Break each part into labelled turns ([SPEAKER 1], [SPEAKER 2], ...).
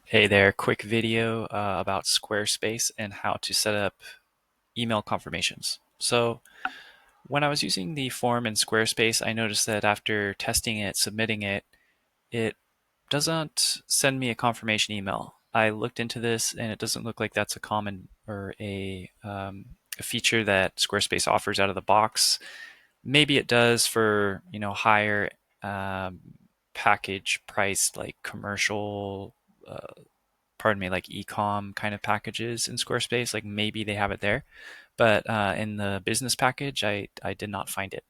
[SPEAKER 1] Hey there, quick video about Squarespace and how to set up email confirmations. So when I was using the form in Squarespace, I noticed that after testing it, submitting it, it doesn't send me a confirmation email. I looked into this and it doesn't look like that's a common or a feature that Squarespace offers out of the box. Maybe it does for, higher um, package priced like commercial pardon me, like e-com kind of packages in Squarespace. Like maybe they have it there, but in the business package, I did not find it.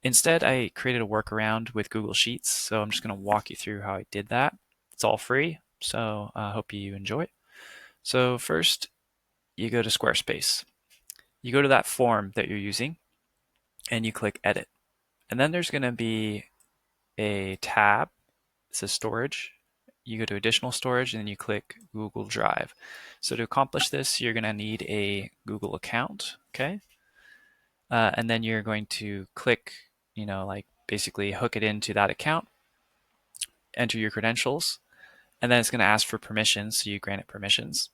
[SPEAKER 1] Instead, I created a workaround with Google Sheets. So I'm just going to walk you through how I did that. It's all free, so I hope you enjoy it. So first, you go to Squarespace. You go to that form that you're using, and you click Edit. And then there's going to be a tab. It says Storage. You go to Additional Storage, and then you click Google Drive. So to accomplish this, you're going to need a Google account, okay? And then you're going to click, like basically hook it into that account, enter your credentials, and then it's going to ask for permissions, so you grant it permissions.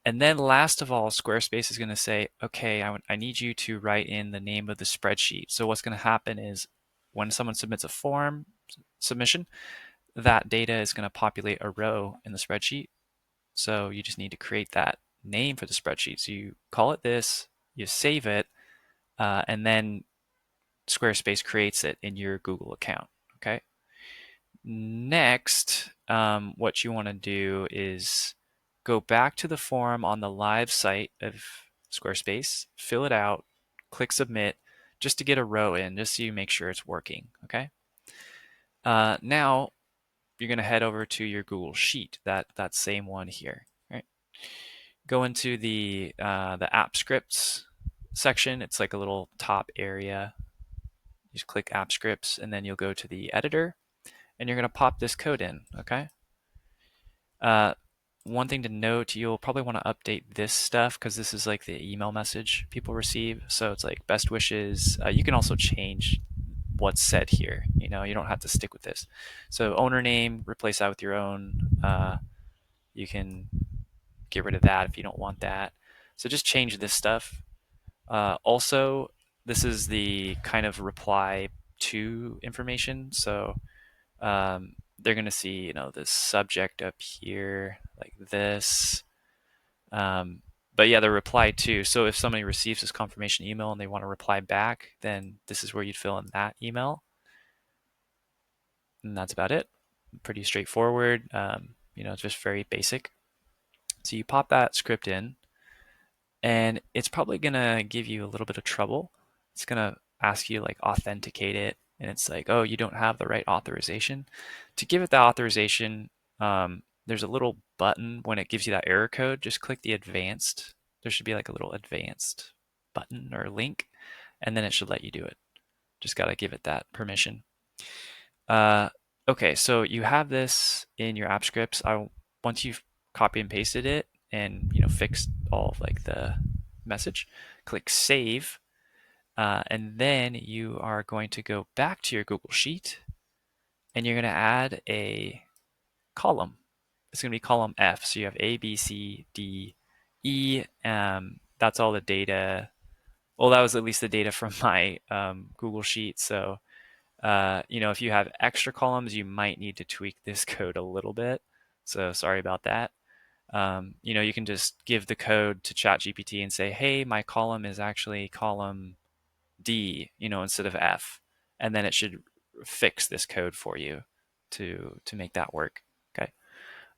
[SPEAKER 1] And then last of all, Squarespace is going to say, okay, I need you to write in the name of the spreadsheet. So what's going to happen is when someone submits a form submission, that data is going to populate a row in the spreadsheet. So you just need to create that name for the spreadsheet. So you call it this, you save it, and then Squarespace creates it in your Google account. Okay. Next, what you want to do is go back to the form on the live site of Squarespace, fill it out, click submit, just to get a row in, just so you make sure it's working. Okay. Now you're going to head over to your Google Sheet, that same one here. Right. Go into the app scripts section. It's like a little top area. You just click app scripts, and then you'll go to the editor, and you're going to pop this code in. Okay. Uh, One thing to note, you'll probably want to update this stuff because this is like the email message people receive. So it's like best wishes. You can also change what's said here. You don't have to stick with this. So owner name, replace that with your own. You can get rid of that if you don't want that. So just change this stuff. Also, this is the kind of reply to information. So they're going to see, this subject up here like this. But yeah, the reply to. So if somebody receives this confirmation email and they want to reply back, then this is where you'd fill in that email. And that's about it. Pretty straightforward. It's just very basic. So you pop that script in, and it's probably going to give you a little bit of trouble. It's going to ask you like authenticate it, and it's like, oh, you don't have the right authorization. To give it the authorization, there's a little button when it gives you that error code. Just click the advanced. There should be like a little advanced button or link, and then it should let you do it. Just got to give it that permission. Uh, okay, so you have this in your app scripts. Once you've copy and pasted it and fixed all of like the message, click save, and then you are going to go back to your Google Sheet, and you're going to add a column. It's going to be column F. So you have A, B, C, D, E. That's all the data. Well, that was at least the data from my Google Sheet. So if you have extra columns, you might need to tweak this code a little bit. So sorry about that. You can just give the code to ChatGPT and say, hey, my column is actually column D, instead of F. And then it should fix this code for you to make that work. Okay.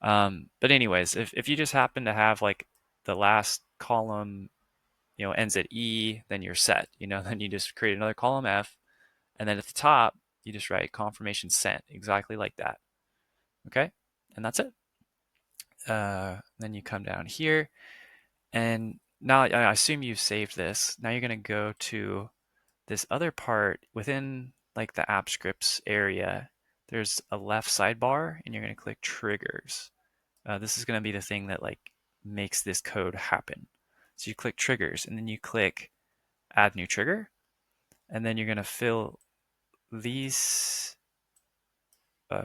[SPEAKER 1] But anyways, if you just happen to have like the last column, ends at E, then you're set. Then you just create another column F, and then at the top, you just write confirmation sent, exactly like that. Okay, and that's it. Then you come down here, and now I assume you've saved this. Now you're going to go to this other part within like the app scripts area. There's a left sidebar, and you're going to click triggers. This is going to be the thing that like makes this code happen. So you click triggers, and then you click add new trigger, and then you're going to fill these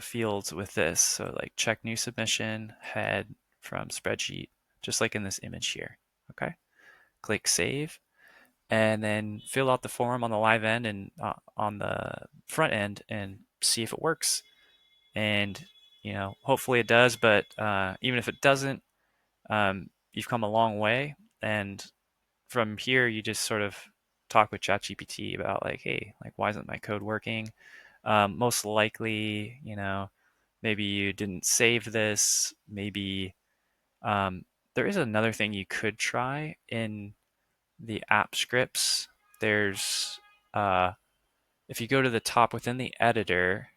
[SPEAKER 1] fields with this. So like check new submission, head from spreadsheet, just like in this image here. Okay, click save, and then fill out the form on the live end and on the front end and see if it works. And hopefully it does. But even if it doesn't, you've come a long way. And from here, you just sort of talk with ChatGPT about like, hey, like why isn't my code working? Most likely, maybe you didn't save this. Maybe um, there is another thing you could try in the app scripts. There's if you go to the top within the editor,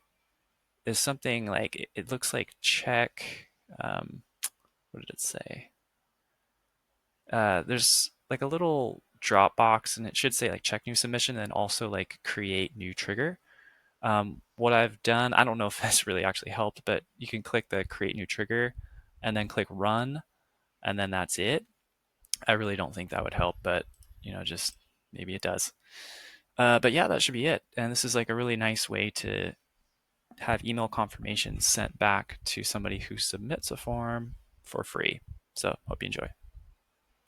[SPEAKER 1] there's something like it looks like check. What did it say? There's like a little drop box, and it should say like check new submission, and also like create new trigger. What I've done, I don't know if this really actually helped, but you can click the create new trigger and then click run, and then that's it. I really don't think that would help, but just maybe it does. But yeah, that should be it. And this is like a really nice way to have email confirmations sent back to somebody who submits a form for free. So hope you enjoy.